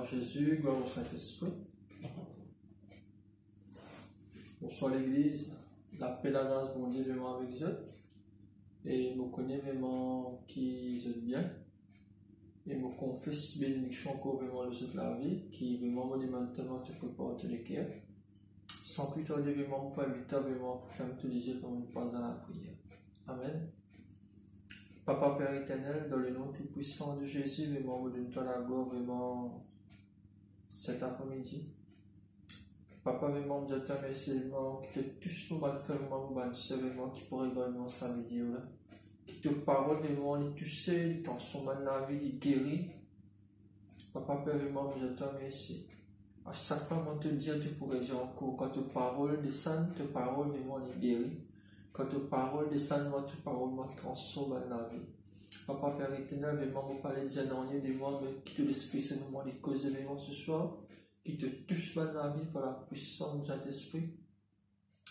Gloire à Jésus, gloire au Saint-Esprit. Bonsoir l'Église, la paix, la grâce, bon Dieu, vraiment avec eux. Et nous connaissons vraiment qui êtes bien. Et nous confesse bénédiction encore vraiment de toute la vie, qui vraiment monumentement te porte le cœur. Sans plus tarder, vraiment, pour inviter vraiment pour faire tous les yeux comme une passe à la prière. Amen. Papa Père éternel, dans le nom tout-puissant de Jésus, vraiment, nous donne-toi la gloire vraiment cet après-midi. Papa, vraiment, je te remercie vraiment, qui te touche nous, mal faire vraiment, vraiment, qui pourrait vraiment sa vidéo là. Qui te parle vraiment, les toucher, les tensions mal la vie, les guérir. Papa, Père, vraiment, je te remercie. À chaque fois, on te dit, tu pourrais dire encore, quand tu parles, descend, te parole vraiment, les guérir. Quand tu parles, descend, tu parole, moi, transforme la vie. Papa, Père éternel, vraiment, vous parlez de moi, mais qui te l'esprit, c'est le moment, les causes vraiment ce soir, qui te touche dans la vie par la puissance du Saint-Esprit.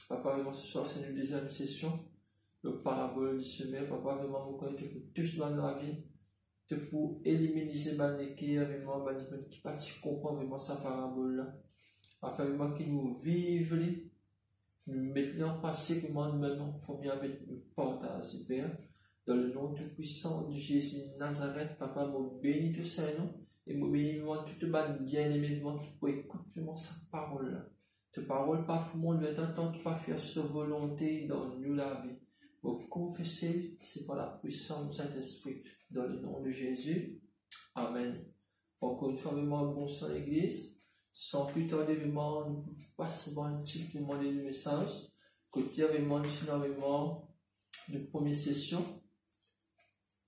Papa, vraiment, ce soir, c'est une deuxième session, le parabole du semeur. Papa, vraiment, vous connaissez, te touche dans la vie, te pour éliminer ces banniqués, vraiment, qui partent, comprendre vraiment sa parabole là, afin vraiment qu'ils nous vivent, nous mettons en passé, vraiment, nous maintenant, premier avec le partage, Père. Dans le nom tout puissant de Jésus de Nazareth, Papa, me bénis tout ça, non? Et me bénis, moi, tout le bien-aimé, moi, qui peut écouter, moi, sa parole. Ta parole, pas pour moi, le temps qui va faire sa volonté dans nous la vie. Me confesser, c'est par la puissance du Saint-Esprit. Dans le nom de Jésus. Amen. Encore une fois, vraiment, bonsoir l'Église. Sans plus tarder, vraiment, nous pouvons passer un petit peu demander le message. Côté, vraiment, nous sommes vraiment de première session.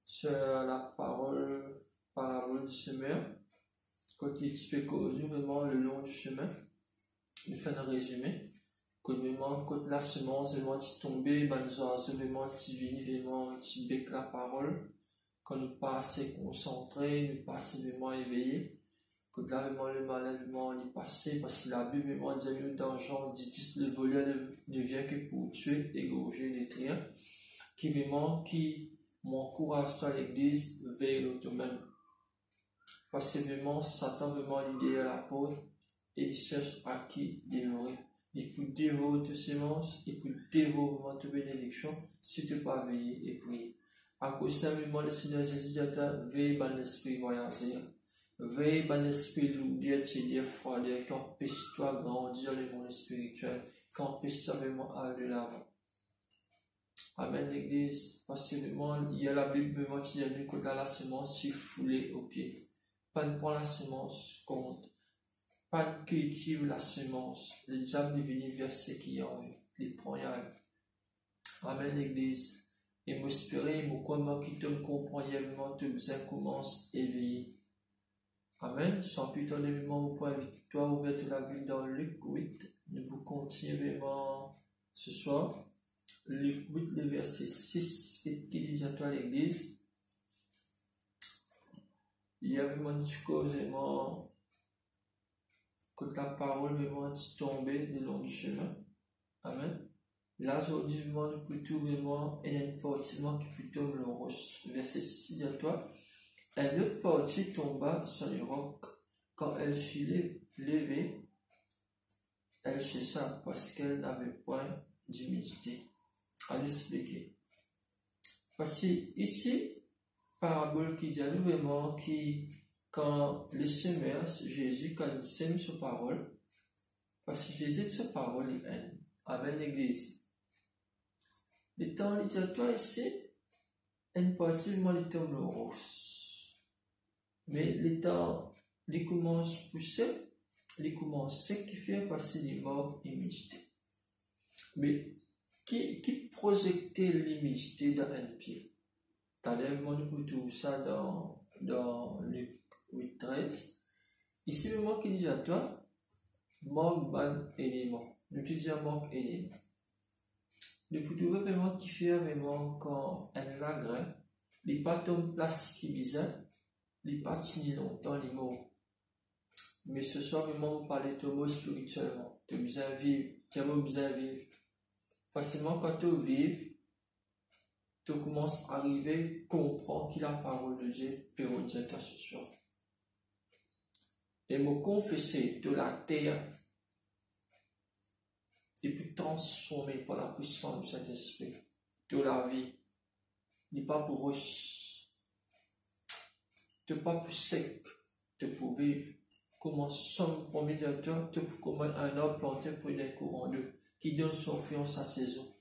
Sur la parabole du semeur, quand il explique vraiment le long du chemin, il fait un résumé, quand la semence vraiment tombée, nous avons vraiment vraiment bec la parole, quand nous pas assez concentrés, nous pas assez vraiment éveillés, quand là vraiment le malin vraiment est passé, parce qu'il a bu vraiment dit dans Jean 10, le voleur ne vient que pour tuer, égorger, détruire, qui vraiment m'encourage toi l'église vers toi-même. Parce que vraiment, Satan vraiment l'idée à la porte et il cherche à qui dévorer. Il peut dévorer tes semences, il peut dévorer vraiment tes bénédictions si tu n'es pas veillé et prier. À cause de vraiment le Seigneur Jésus dit veille dans l'esprit voyager. Veille dans l'esprit louer, t'aider, frôler, qui empêche toi grandir le monde spirituel, qui empêche toi vraiment aller de l'avant. Amen l'église, parce que vraiment, il y a la Bible, vraiment, il y a une côté à la semence, si foulée au pied. Pas de prendre la semence compte. Pas de cultive la semence. Le diable est venu vers ceux qui ont les prendre. Amen l'église. Et m'espérer, comment qui te comprend, vraiment, te besoin commence éveillé. Amen. Sans plus tarder, vraiment, vous pouvez victoire ouverte la Bible dans Luc 8. Nous vous continuons vraiment ce soir. Luc 8, le verset 6, qui dit à toi l'église, il y a vraiment une chose vraiment, que la parole vraiment est tombée le long du chemin. Amen. Là, aujourd'hui, vraiment, nous plutôt vraiment, il y a une partie qui plutôt le roche. Verset 6 dit à toi, une autre partie tomba sur le roc. Quand elle fut levée, elle chercha parce qu'elle n'avait point d'humidité. À l'expliquer. Parce que ici, parabole qui dit à nous vraiment quand les semeurs, Jésus, quand il sème sa parole, parce que Jésus, sa parole, il aime, avec l'église. Le temps, il dit à toi ici, une partie, moi, il tombe le rose. Mais le temps, il commence à pousser, il commence à séquifier parce qu'il est mort humidité. Mais qui projectait l'humidité dans un pied? T'as vraiment pour tout ça dans Luc 8:13. Ici, le mot qui dit à toi, manque ban élément. Nous disons manque élément. Nous pouvons vraiment qui fait vraiment quand un lagrin, les pas tombe place qui bizarre, les pas tini longtemps les mots. Mais ce soir, vraiment, vous parlez de mots spirituellement. Tu as besoin de vivre, tu as besoin de vivre. Facilement, quand tu vives, tu commences à arriver, comprendre qu'il a la parole de Dieu, pour dire ta ce soir. et me confesser de la terre et puis transformer par la puissance du Saint-Esprit de la vie. N'est pas pour eux, de pas pour sec, de pour vivre. Comment sommes premier directeur, comme un arbre planté pour un courant d'eau, qui donne son fruit en sa saison.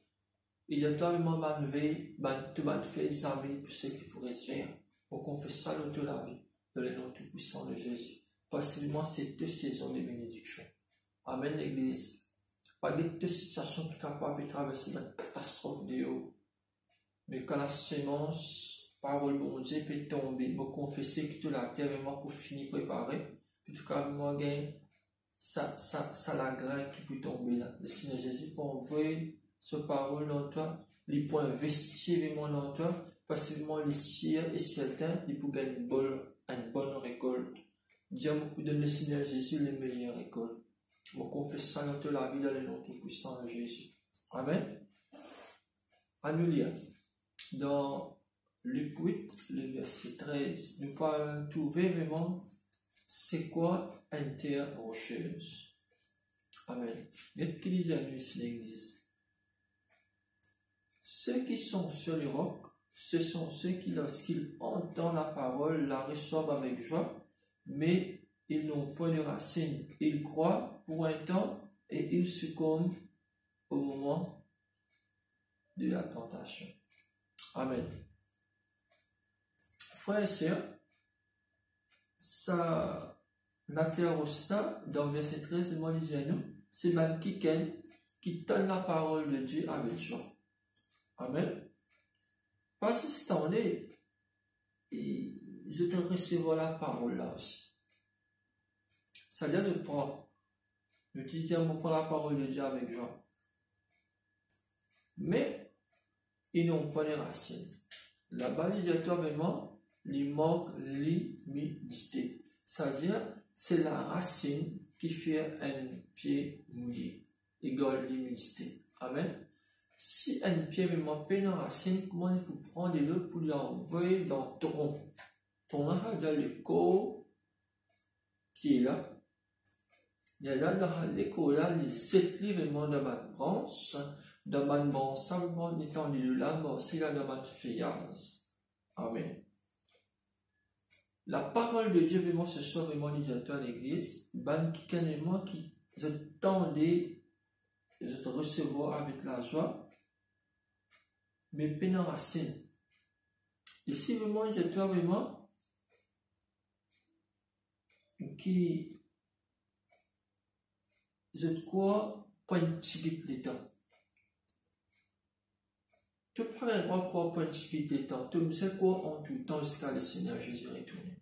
Et de toi, même tu m'as fait examiner pour ce qui pourrait se faire. On confesse ça de la vie, dans le nom tout-puissant de Jésus. Passez-moi ces 2 saisons de bénédiction. Amen, l'Église. Pas de 2 situations qui sont capables de traverser la catastrophe de haut. Mais quand la semence, parole bon Dieu, peut tomber, me confesser que toute la terre est moi pour finir préparer. En tout cas, moi, ça la graine qui peut tomber là. Le Seigneur Jésus pour envoyer ce parole dans toi, les points investir dans toi, parce que moi, les siens et certains, ils peuvent gagner une bonne récolte. Dieu me donne le Seigneur Jésus les meilleures récoltes. Je confesse ça dans toute la vie dans le nom tout-puissant de Jésus. Amen. À nous lire. Dans Luc 8, le verset 13, nous parlons trouver vraiment c'est quoi une terre rocheuse. Amen. Qu'est-ce qu'il dit à nous ici l'Église? Ceux qui sont sur le roc, ce sont ceux qui, lorsqu'ils entendent la parole, la reçoivent avec joie, mais ils n'ont point de racines. Ils croient pour un temps et ils succombent au moment de la tentation. Amen. Frères et sœurs, ça, la terre au sein, dans le verset 13, moi disais à nous, c'est même qui donne la parole de Dieu avec joie. Amen. Pas si c'est en est, je te recevoir la parole là aussi. Ça veut dire, je prends, je dis, je prends la parole de Dieu avec joie. Mais, ils n'ont pas les racines. Là-bas, il dit vraiment, il manque l'humidité. C'est-à-dire, c'est la racine qui fait un pied mouillé, égale l'humidité. Amen. Si un pied me manque une racine, comment il peut prendre de l'eau pour l'envoyer dans ton tronc? Ton a déjà le corps qui est là. Il y a là dans le corps là, les éclats vraiment de ma branche, de ma branche, simplement étendu de là, mais aussi là de ma feuillage. Amen. La parole de Dieu, vraiment, ce soit vraiment l'utilisateur de l'église, qui je tendais, je te recevoir avec la joie, mais peine en racine. Ici, vraiment, l'utilisateur, vraiment, qui, je crois, pas une petite de temps. Tu prends un quoi pour une petite de temps. Tu sais quoi en tout temps jusqu'à le Seigneur Jésus retourner.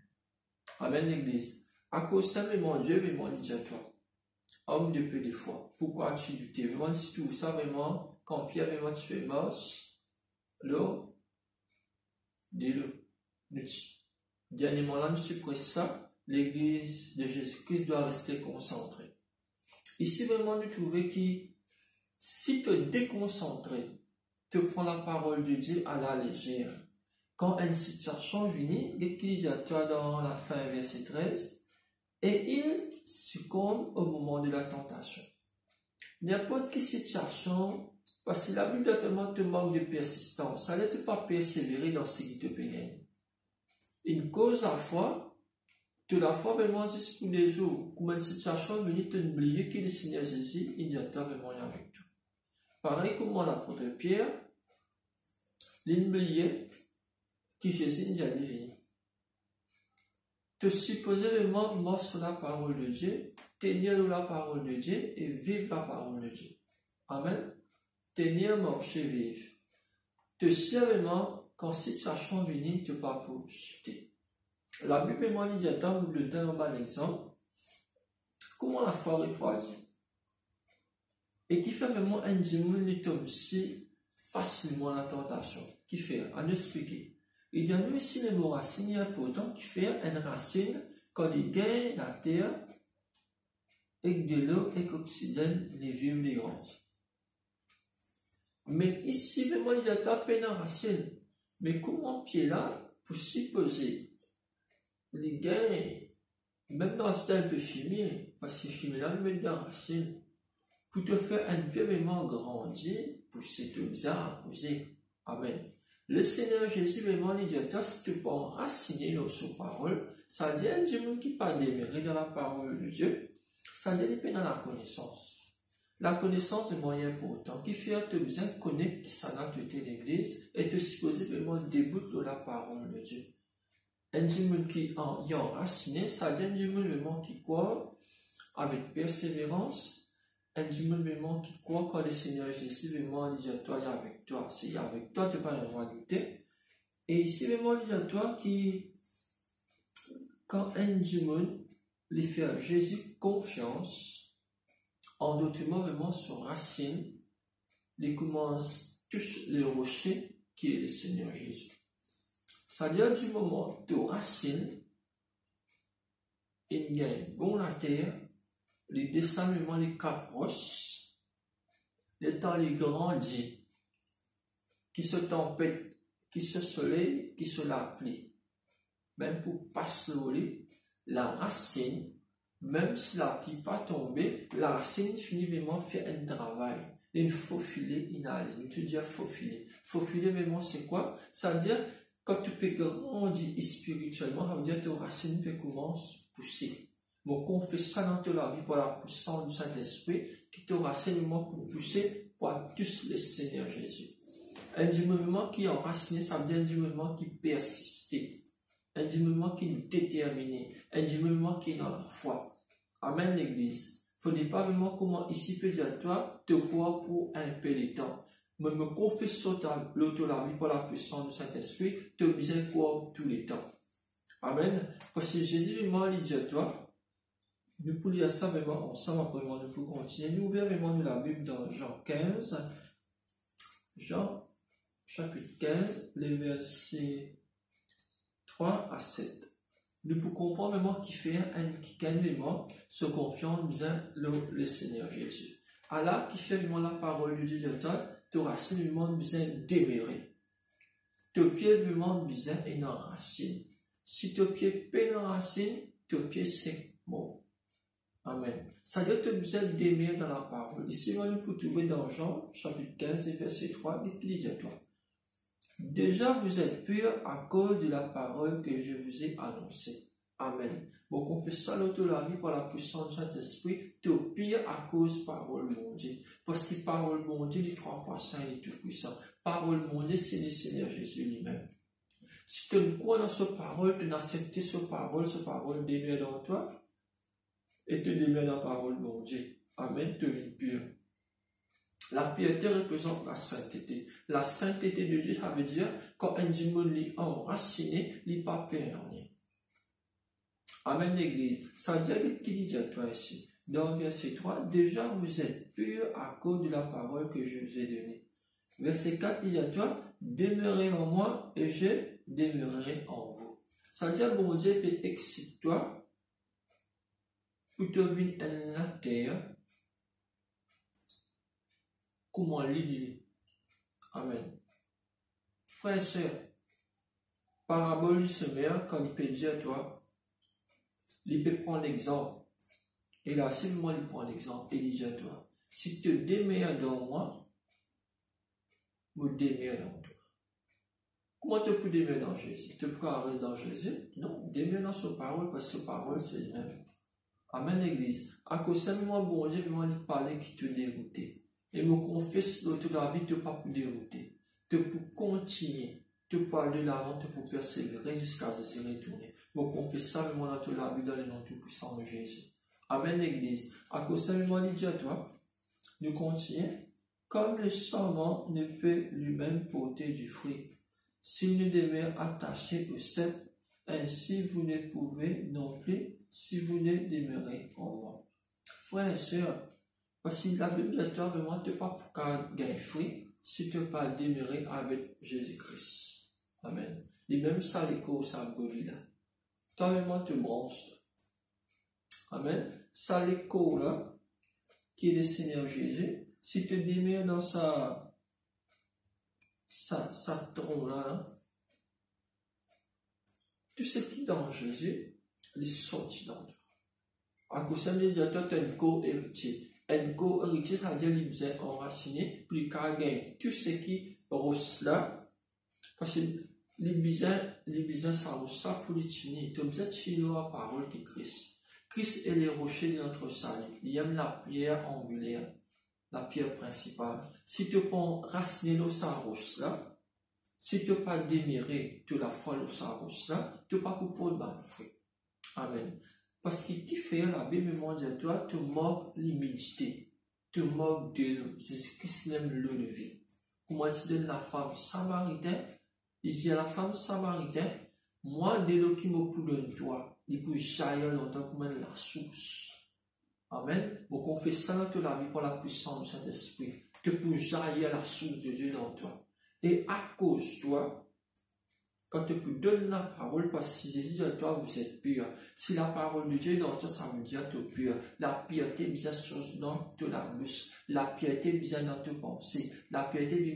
Amen, l'église. À cause de mon Dieu, mais mon dit à toi, homme de peu de foi, pourquoi tu doutais? Vraiment, si tu ça vraiment, quand Pierre, vraiment, tu es moche, là, dis-le. Dernièrement, là, tu prêches ça, l'église de Jésus-Christ doit rester concentrée. Ici, vraiment, nous trouvons que si tu es déconcentré, tu prends la parole de Dieu à la légère. Quand une situation vient, il dit à toi dans la fin, verset 13, et il succombe au moment de la tentation. N'importe quelle situation, parce que la Bible vraiment te manque de persistance, ça ne te pas persévérer dans ce qui te pénètre. Une cause à foi, tu la foi vraiment juste pour les jours, comme une situation vient te oublier que le Seigneur Jésus, il dit à toi vraiment avec toi. Pareil comme l'apôtre Pierre, l'oublier que Jésus nous a divini. Te supposer vraiment mort sur la parole de Dieu, tenir la parole de Dieu et vivre la parole de Dieu. Amen. Tenir, marcher, vivre. Te sérieusement, quand situation vient, tu pas pour chuter. La Bible est moins l'idéateur, nous le donne un exemple. Comment la foi refroidit? Et qui fait vraiment un dimanche, il tombe si facilement la tentation. Qui fait? À nous expliquer. Il dit à nous ici le mot racine, il y a pourtant qui fait une racine quand il gagne la terre et que de l'eau et qu'oxygène les vives les grandes. Mais ici, vraiment, il y a tapé une racine. Mais comment pied là, pour supposer, les gagne même dans ce temps un peu fumier, parce que fumier là, nous mettons dans racine, pour te faire un peu vraiment grandir, pousser tout ça, pousser. Amen. Le Seigneur Jésus vraiment dit à toi, si tu peux enraciner dans sa parole, ça dit à Dieu qui pas demeurer dans la parole de Dieu, ça dit dans la connaissance. La connaissance est moyen important, qui fait que tu as besoin de connaître qui ça n'a été l'église et te supposer vraiment début de la parole de Dieu. Un Dieu qui est enraciné, ça dit un Dieu vraiment qui croit avec persévérance. Un Dieu vraiment qui croit quand le Seigneur Jésus vraiment dit à toi, il est avec toi. C'est avec toi, tu n'as pas rien à douter. Et ici, vraiment, il dit à toi qui, quand un Dieu lui fait à Jésus confiance, en d'autres mots, vraiment son racine, il commence tous les rochers qui est le Seigneur Jésus. C'est-à-dire du moment de racine, il gagne bon la terre, les descendements les caproches, les temps les grandit, qui se tempête, qui se soleil, qui se la pluie. Même pour passer la racine, même si la pluie pas tomber, la racine finit vraiment faire un travail. Il faut filer, il a allé. Tu dis faut filer. Faut filer vraiment c'est quoi? Ça veut dire quand tu peux grandir spirituellement, ça veut dire que ta racine peut commencer à pousser. Mon confesse ça dans ta vie pour la puissance du Saint-Esprit qui te racine pour pousser pour tous le Seigneur Jésus. Un diminuement qui est enraciné, ça veut dire un diminuement qui persiste. Un diminuement qui est déterminé. Un diminuement qui est dans la foi. Amen l'église. Il ne faut pas vraiment comment ici peut dire à toi te croire pour un peu de temps. Mais me confesse sur ta vie pour la puissance du Saint-Esprit, tu as besoin de croire tous les temps. Amen. Parce que Jésus vraiment dit à toi, nous pouvons lire ça vraiment ensemble, après nous pouvons continuer. Nous ouvrons vraiment la Bible dans Jean 15. Jean, chapitre 15, les versets 3 à 7. Nous pouvons comprendre vraiment qui fait qui vraiment se confiant bien le Seigneur Jésus. Allah qui fait vraiment la parole de Dieu, te racine vraiment bien demeurer. Te pied vraiment bien et en racine. Si te pied peine en racine, te pied c'est mort. Amen. Ça veut dire que tu as besoin de demeurer dans la parole. Ici, nous pouvons trouver dans Jean, chapitre 15, verset 3, il dit à toi. Déjà, vous êtes purs à cause de la parole que je vous ai annoncée. Amen. Bon, confessons l'autre la vie par la puissance du Saint-Esprit, tu es pire à cause de la parole mon Dieu. Parce que parole mon Dieu, il est 3 fois saint et tout puissant. Parole mon Dieu, c'est le Seigneur Jésus lui-même. Si tu ne crois dans ce parole, tu n'acceptes ce parole demeure dans toi. Et te demeure dans la parole mon Dieu. Amen, tu es pur. La pureté représente la sainteté. La sainteté de Dieu, ça veut dire quand un démon est enraciné, il n'est pas perdu. Amen l'église. Ça veut dire qu'il dit à toi ici. Dans verset 3, déjà vous êtes purs à cause de la parole que je vous ai donnée. Verset 4 dit à toi, demeurez en moi et je demeurerai en vous. Ça veut dire bon Dieu peut exciter toi pour te venir en la terre. Comment l'idée? Amen. Frères et sœurs, parabole du semeur, quand il peut dire à toi, il peut prendre l'exemple. Et là, simplement, il prend l'exemple et il dit à toi, si tu demeures dans moi, je demeure dans toi. Comment tu peux demeurer dans Jésus? Tu peux rester dans Jésus? Non, demeure dans sa parole, parce que sa parole, c'est lui-même. Amen, l'église. À cause simplement, bon Dieu, il parlait qui te déroutait. Et me confesse dans toute la vie, tu ne peux pas dérouter. Tu peux continuer. Tu peux aller de l'avant, tu peux persévérer jusqu'à ce que tu retournes. Me confesse ça, dans toute la vie, dans le nom tout-puissant de Jésus. Amen, l'église. À cause simplement, il dit à toi, nous continuons. Comme le serment ne peut lui-même porter du fruit, s'il ne demeure attaché au cep, ainsi vous ne pouvez non plus si vous ne demeurez en moi. Frères et sœurs, parce que la Bible dit à toi, vraiment, tu n'es pas pour gagner fruit si tu n'es pas demeuré avec Jésus-Christ. Amen. Et même ça, les causes, ça brûle là. Toi, vraiment, tu branches. Amen. Ça, les causes là, qui est le Seigneur Jésus, si tu demeures dans sa tronc là, tout ce qui est dans Jésus, il est sorti dans toi. À cause de ça, toi, tu es un co-héritier. Un co-héritier, ça veut dire qu'il vous est enraciné, plus qu'à gagner. Tout ce qui rose là, parce que les bisins, ça rose ça pour les tuer. Tu as besoin de suivre la parole de Christ. Christ est le rocher de notre salut. Il aime la pierre angulaire, la pierre principale. Si tu prends raciner l'eau, ça rose là, si tu n'as pas démiré de la foi, l'eau, ça rose là, tu n'as pas pour le bon fruit. Amen. Parce que tu fais la Bible mondiale, toi, tu moques l'humilité, tu moques de l'eau. Jésus-Christ aime l'eau de vie. Comment il donne la femme samaritaine, il dit à la femme samaritaine, moi, de l'eau qui me poule toi, il peut jaillir longtemps comme la source. Amen. Vous confessez dans toute la vie pour la puissance du Saint-Esprit, tu peux jaillir la source de Dieu dans toi. Et à cause de toi, quand tu peux donner la parole, parce que si Jésus dit à toi, vous êtes pur. Si la parole de Dieu est dans toi, ça veut dire que tu es pur. La piété bien dans ta la bouche. La piété bien dans tes pensées. La piété bien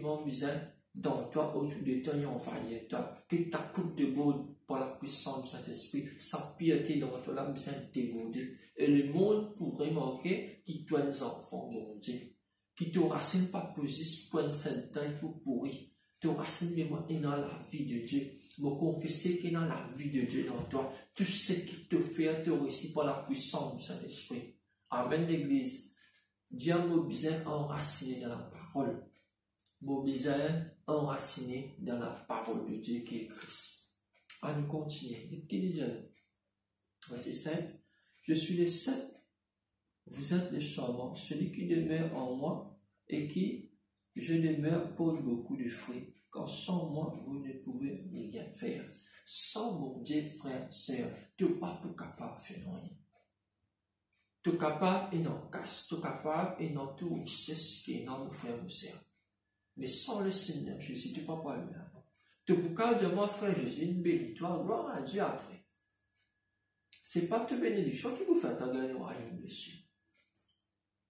dans toi, autour de toi, et envahir toi. Que ta coupe de baude par la puissance du Saint-Esprit, sa piété dans toi, là, bien débauder. Et le monde pourrait remarquer qui toi, les enfants, mon Dieu. Qui te racine pas position pour un certain pour pourrir. Te racine vraiment dans la vie de Dieu. Me confesser que dans la vie de Dieu dans toi, tout ce qui te fait te réussir par la puissance du Saint-Esprit. Amen, l'Église. Dieu m'a besoin enraciné dans la parole. M'a besoin enraciné dans la parole de Dieu qui est Christ. Allons continuer. Et qui dit verset 5. Je suis le Saint. Vous êtes le charmant. Celui qui demeure en moi et qui je demeure porte beaucoup de fruits. Car sans moi, vous ne pouvez rien faire. Sans mon Dieu, frère, sœur, tu n'es pas pour capable de faire rien. Tu es capable et non casse. Tu es capable et non tout richesse qui est dans mon frère, mon sœur. Mais sans le Seigneur Jésus, tu ne peux pas aller avant. Tu es pour capable de moi, frère Jésus, une bénédiction, gloire à Dieu après. Ce n'est pas ta bénédiction qui vous fait gagner au royaume de Dieu.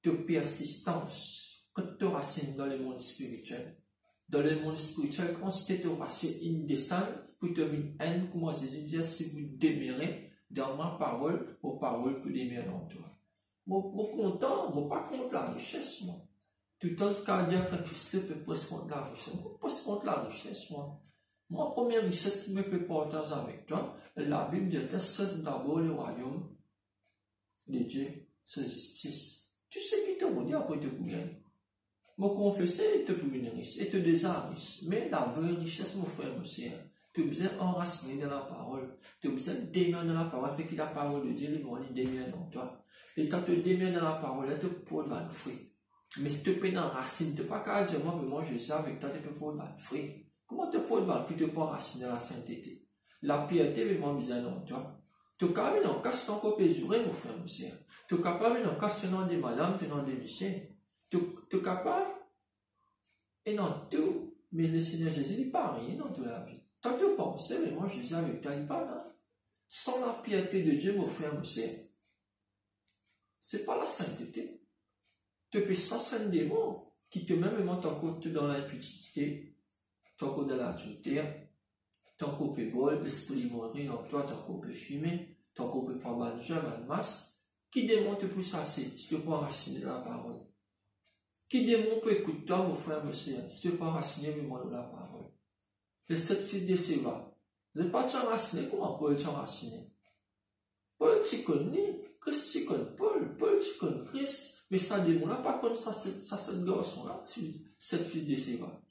Ta persistance, quand tu racines dans le monde spirituel. Dans le monde spirituel, quand tu te racines une descente, pour te mettre haine, comment Jésus dit, si vous demeurez dans ma parole, vos paroles que demeurent en toi. Moi, content, moi pas contre la richesse, moi. Tout le temps, quand Dieu fait Christ peut presque contre la richesse. Moi, pas contre la richesse, moi. Moi, première richesse qui me peut partager avec toi, la Bible dit, c'est d'abord le royaume de Dieu, sa justice. Tu sais qui te dit après te gouverner. Me confesser te pour une richesse, et te désarriche. Mais la vraie richesse, mon frère, mon sœur, tu as besoin d'enraciner dans la parole. Tu as besoin d'aimer dans la parole, fait que la parole de Dieu, les mots, démient dans toi. Et quand tu démient dans la parole, tu peux prendre le fruit. Mais si tu peux dans la racine, tu ne peux pas qu'à dire, moi, je sais avec toi, tu peux prendre le fruit. Comment tu peux prendre le fruit, tu peux enraciner la sainteté. La piété, vraiment, besoin dans toi. Tu es capable d'en casser ton corps pésuré, mon frère, mon sœur. Tu es capable d'en casser ton nom de madame, ton nom de monsieur. Tu es capable, et non tout, mais le Seigneur Jésus n'est pas rien dans toute la vie. Tant que tu penses, mais moi Jésus avec toi, il n'est pas là. Sans la piété de Dieu, mon frère, mon sœur, ce n'est pas la sainteté. Tu peux sans un démon qui te met vraiment ton côté dans l'impudicité, ton côté dans l'adultère, ton côté bol, l'esprit ivoirien en toi, ton côté fumé, ton côté prendre mal jeu, mal masse, qui démon te pousse à si tu peux enraciner la parole. Qui démon peut écouter toi, mon frère, mon sœur, si tu peux enraciner le monde de la parole. Les 7 fils de Séva, vous n'êtes pas enraciné, comment Paul est enraciné? Paul, tu connais, Christ, tu connais Paul, tu connais Christ, mais ça démon là, pas comme ça, cette garçon-là, 7 fils de Séva.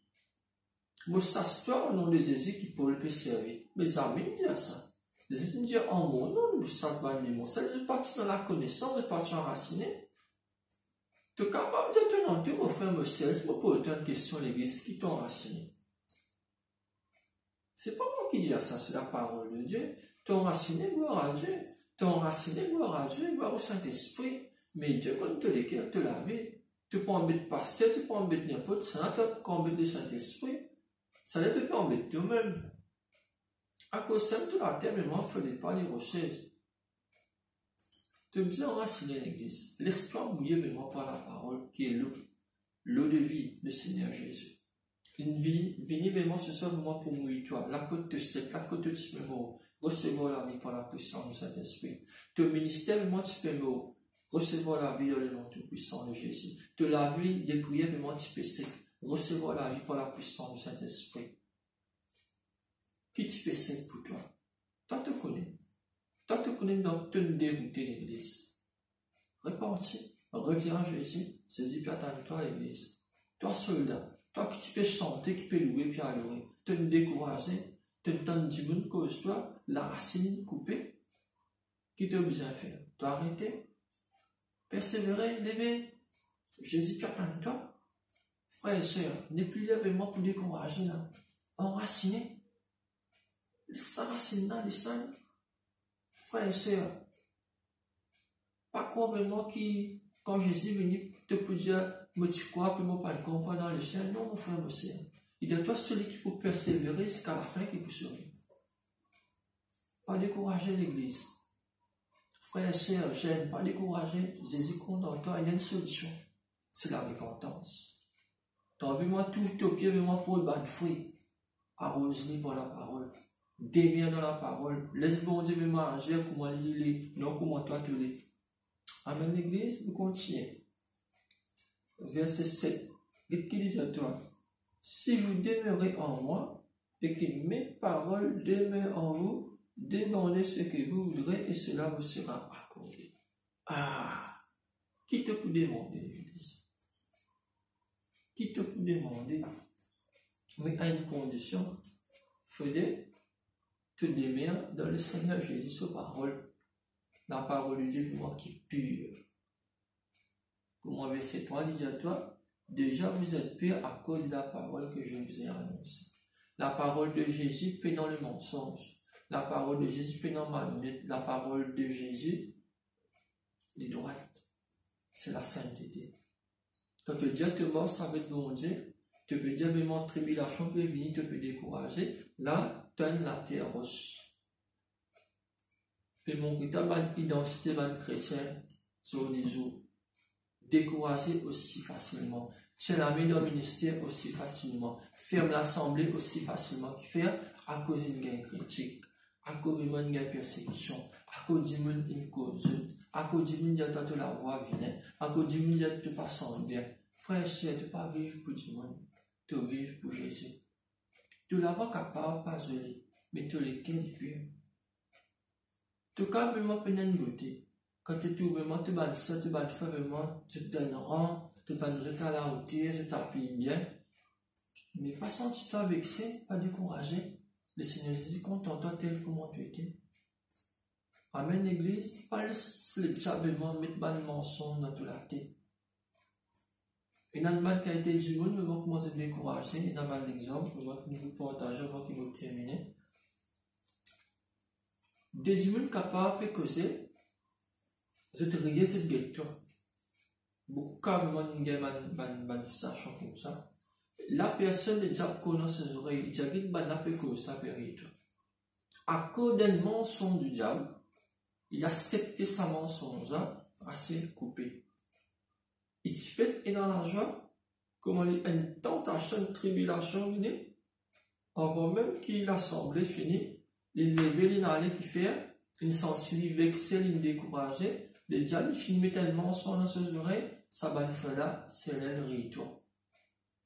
Moi, ça, c'est toi, au nom de Jésus, qui Paul peut servir. Mais amis me disent ça. Jésus me dit, en mon nom, nous sommes pas démon. Ça, je parti dans la connaissance, je parti enraciné. Tu es capable de te demander, mon frère, mon sœur, c'est pour poser une question à l'église qui t'a enraciné. C'est pas moi qui dis ça, c'est la parole de Dieu. Tu es enraciné, gloire à Dieu. Tu es enraciné, gloire à Dieu, gloire au Saint-Esprit. Mais Dieu, quand te l'écrit, te laver. Tu peux embêter pasteur, tu peux embêter n'importe ça, tu peux embêter le Saint-Esprit. Ça ne te peut embêter toi-même. À cause de toute la terre, mais moi, il ne fallait pas les rochers. Tu es bien enraciné l'église. Laisse-toi mouiller vraiment par la parole qui est l'eau. L'eau de vie, le Seigneur Jésus. Une vie, venez vraiment ce soir vraiment pour mouiller toi. La côte te sec, la côte te tire, recevoir la vie par la puissance du Saint-Esprit. Ton ministère, moi, tu peux recevoir la vie dans le nom tout-puissant de Jésus. De la vie des prières, vraiment, tu peux recevoir la vie par la puissance du Saint-Esprit. Qui tu peux pour toi? Toi, te connais. Toi, te connais dans ton dérouté l'église. Repentis, reviens à Jésus. Jésus peut attendre toi à l'église. Toi, soldat, toi qui tu peux chanter, qui peux louer puis adorer. Te décourager, te donne du monde cause toi, la racine coupée. Qui te besoin de faire? Toi, arrêter. Persévérer, lever. Jésus peut attendre toi. Frères et sœurs, n'est plus l'événement pour décourager là. Enraciner. Ça racine là, les saints. Frères et sœurs, pas quoi vraiment qui, quand Jésus est venu te pour dire, mais tu crois que moi pas le comprendre dans le ciel, non, mon frère, mon sœur. Il dit à toi, celui qui peut persévérer jusqu'à la fin qui peut survivre. Pas décourager l'église. Frères et sœurs, j'aime pas décourager. Jésus compte en toi, il y a une solution. C'est la repentance. Donc, vraiment, tout au pied, vraiment, pour le bas de fruit. Arrose-les par la parole. Deviens dans la parole. Laisse bon Dieu me manger, comment les non, comment toi te les. Amen, l'église, nous continuons. Verset 7. Qui dit à toi? Si vous demeurez en moi, et que mes paroles demeurent en vous, demandez ce que vous voudrez, et cela vous sera accordé. Ah! Qui te peut demander, l'église? Qui te peut demander? Mais à une condition, faudrait te demeurer dans le Seigneur Jésus, sa parole. La parole de Dieu, moi, qui est pure. Pour moi, verset 3, dit à toi, déjà vous êtes purs à cause de la parole que je vous ai annoncée. La parole de Jésus peut dans le mensonge. La parole de Jésus peut dans la malhonnête. La parole de Jésus est droite. C'est la sainteté. Quand Dieu te mord, ça veut être bon Dieu. Tu peux dire, mais mon tribulation peut venir, tu peux décourager. Là, tu as la terre roche. Puis mon identité chrétienne, sur des jours. Décourager aussi facilement. Tu la mets dans le ministère aussi facilement. Ferme l'assemblée aussi facilement. Faire à cause d'une guerre critique. À cause d'une guerre persécution. À cause d'une cause. À cause d'une guerre de la voix vilaine. À cause d'une guerre de passant bien. Frère, c'est de ne pas vivre pour du monde. Tu vivre pour Jésus. Tu la vois capable, pas jolie. Mais tu les cœurs du pur. Tu cas vraiment peine une beauté. Quand tu trouves vraiment, tu vas ça, tu vas faire vraiment, tu te donnes rang, tu vas nous à la hauteur, tu t'appuies bien. Mais pas sentir-toi vexé, pas découragé. Le Seigneur Jésus contente-toi tel comment tu étais. Amen, l'église, pas le diablement mettre mal mensonge dans toute la tête. Et dans le mal qui a été du monde, nous allons commencer à décourager. Et dans le mal d'exemple, nous allons nous partager avant qu'il nous termine. Des gens capables de causer, je te regarde cette guette. Beaucoup carrément une situation comme ça. La personne de diable connaît ses oreilles, il dit qu'il n'a pas cause ça périte. À cause d'un mensonge du diable, il a accepté sa mensonge, assez coupé. Il se fait et dans la joie, comment une tentation, une tribulation venait, avant même qu'il l'assemblée fini, il levait l'inhalé qui fait, il sentit vexé, il découragé, le diable il filmait tellement son dans ses oreilles, ça va le faire là, c'est le retour.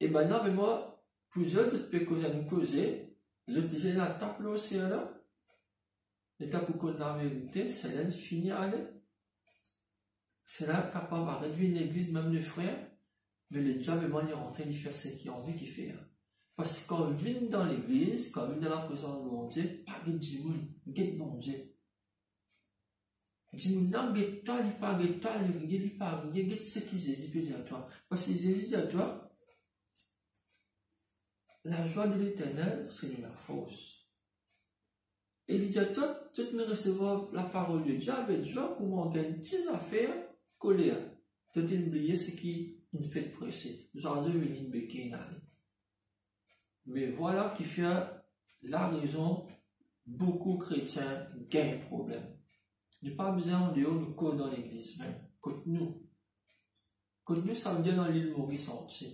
Et maintenant, mais moi, plusieurs, je peux causer, je disais la tape là aussi là, l'étape pour qu'on la vérité, c'est là, fini à aller. C'est là capable de réduire une église, même de frères, mais le diable est en train de faire ce qu'il a envie de faire. Parce que quand on vient dans l'église, quand on vient dans la présence de bon Dieu, pas de du monde, guette bon Dieu. Du monde, non, guette toi, il pas guette toi, il pas guette ce qui Jésus peut dire à toi. Parce que Jésus dit à toi, la joie de l'éternel, c'est la force. Et il dit à toi, tu ne recevoir la parole de Dieu avec joie pour m'en gagner des affaires, colère. Tu t'es oublié ce qui nous fait presser. Nous allons venir de béquer. Mais voilà qui fait la raison, beaucoup de chrétiens gagnent problème. Il n'y a pas besoin de nous coder dans l'église même. Côte-nous. Côte-nous, ça veut dire dans l'île Maurice entière.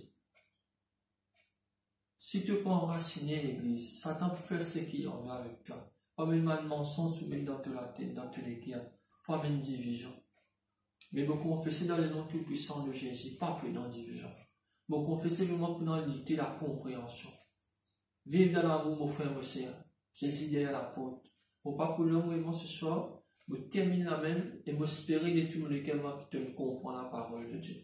Si tu peux enraciner l'église, Satan peut faire ce qu'il en veut avec toi. Pas même un mensonge ou même dans toute la tête, dans tous les cœurs. Pas même division. Mais me confesser dans le nom tout puissant de Jésus, pas plus dans division. Me confesser vraiment pour dans l'unité, la compréhension. Vivre dans l'amour, mon frère, mon sœur. Jésus derrière la porte. Pour pas pour l'homme vraiment ce soir, me termine la même et m'espérer de tout le monde qui te comprend la parole de Dieu.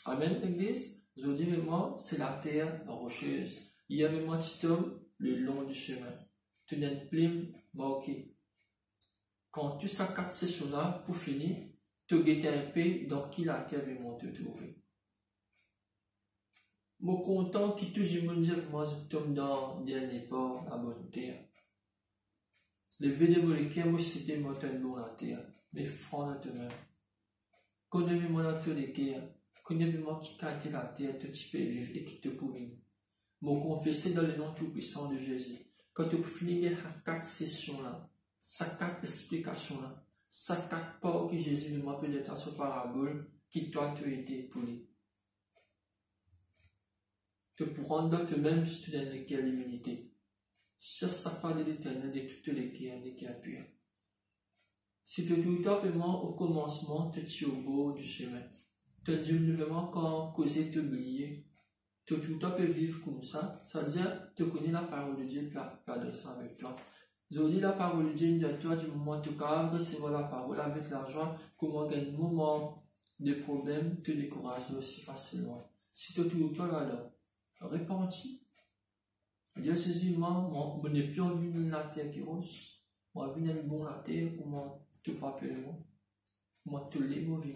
Amen, l'église. Je dis vraiment, c'est la terre rocheuse. Il y a vraiment un petit homme le long du chemin. Tu n'as une plume marquée. Quand tu s'accates ces choses-là, pour finir, tu guettes un peu dans qui la terre vraiment te trouver. Moi, content qui toujours me dit, moi, je tombe dans le dernier port, la bonne terre. Le véné molécule, moi, c'était mon bon la terre. Mais franc dans tes mains. Connais-moi dans tous les cœurs. Connais-moi qui a été la terre, que tu peux vivre et qui te pourrit. Moi, confesser dans le nom tout-puissant de Jésus. Quand tu finis à 4 sessions-là, ça 4 explications-là, ça 4 pas que Jésus m'a appelé dans ce parabole, qui toi, tu as été pour lui. Tu pourras dans toi-même si tu donnes le cœur l'humilité. Ça part de l'éternel de toutes les cœurs, des cœurs purs. Si tu es tout le temps vraiment au commencement, tu es au bout du chemin. Tu as dû vraiment quand causer te briller. Tu tout le temps peux vivre comme ça. Ça veut dire, tu connais la parole de Dieu, parler ça avec toi. Je lis la parole de Dieu, dit à toi, du moment où tu vas recevoir la parole avec la joie, comment un moment de problème te décourage aussi facilement. Si tu es tout le temps là, répandu. Dieu Jésus, moi, je n'ai plus envie de la terre qui roche. Moi, je viens de bon la terre, comment tu peux appeler moi. Moi, tu l'es mauvais.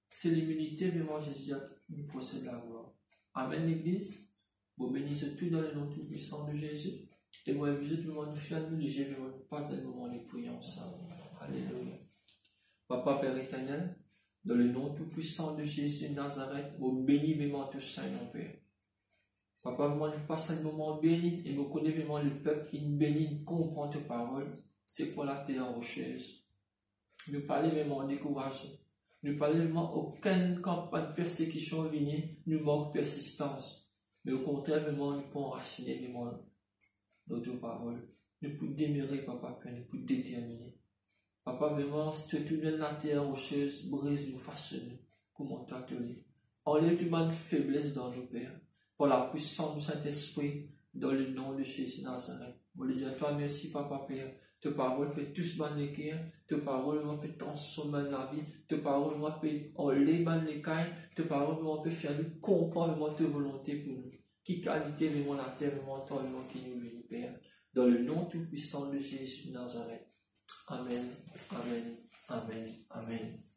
C'est l'humilité, mais moi, Jésus me possède la gloire. Amen, l'église. Bon, bénissez tout dans le nom tout puissant de Jésus. Et moi, visite le moment de faire nous léger, mais on passe dans le moment de prier ensemble. Alléluia. Papa, Père éternel, dans le nom tout puissant de Jésus de Nazareth, moi, bénis vraiment tout saint, mon Père. Papa, moi, je passe un moment béni et me connais vraiment le peuple qui bénit, comprend tes paroles. C'est pour la terre rocheuse. Ne parlez vraiment découragé. Ne parlez vraiment aucune campagne de persécution venue, nous manque persistance. Mais au contraire, vraiment, nous pouvons enraciner vraiment notre parole. Nous pouvons demeurer, papa, nous pouvons déterminer. Papa, vraiment, si tu donnes la terre rocheuse, brise-nous, façonne-nous, comment t'atteler. Enlève toute bonne faiblesse dans nos pères. Pour la puissance du Saint-Esprit, dans le nom de Jésus Nazareth. Je dis à toi, merci, Papa Père. Tes paroles peuvent tous m'enlever, tes paroles peuvent transformer la vie, tes paroles peuvent enlever les cailles, tes paroles peuvent faire nous comprendre tes volontés pour nous. Qui qualité vraiment la terre, vraiment toi, vraiment qui nous bénit, Père. Dans le nom tout puissant de Jésus Nazareth. Amen, amen, amen, amen.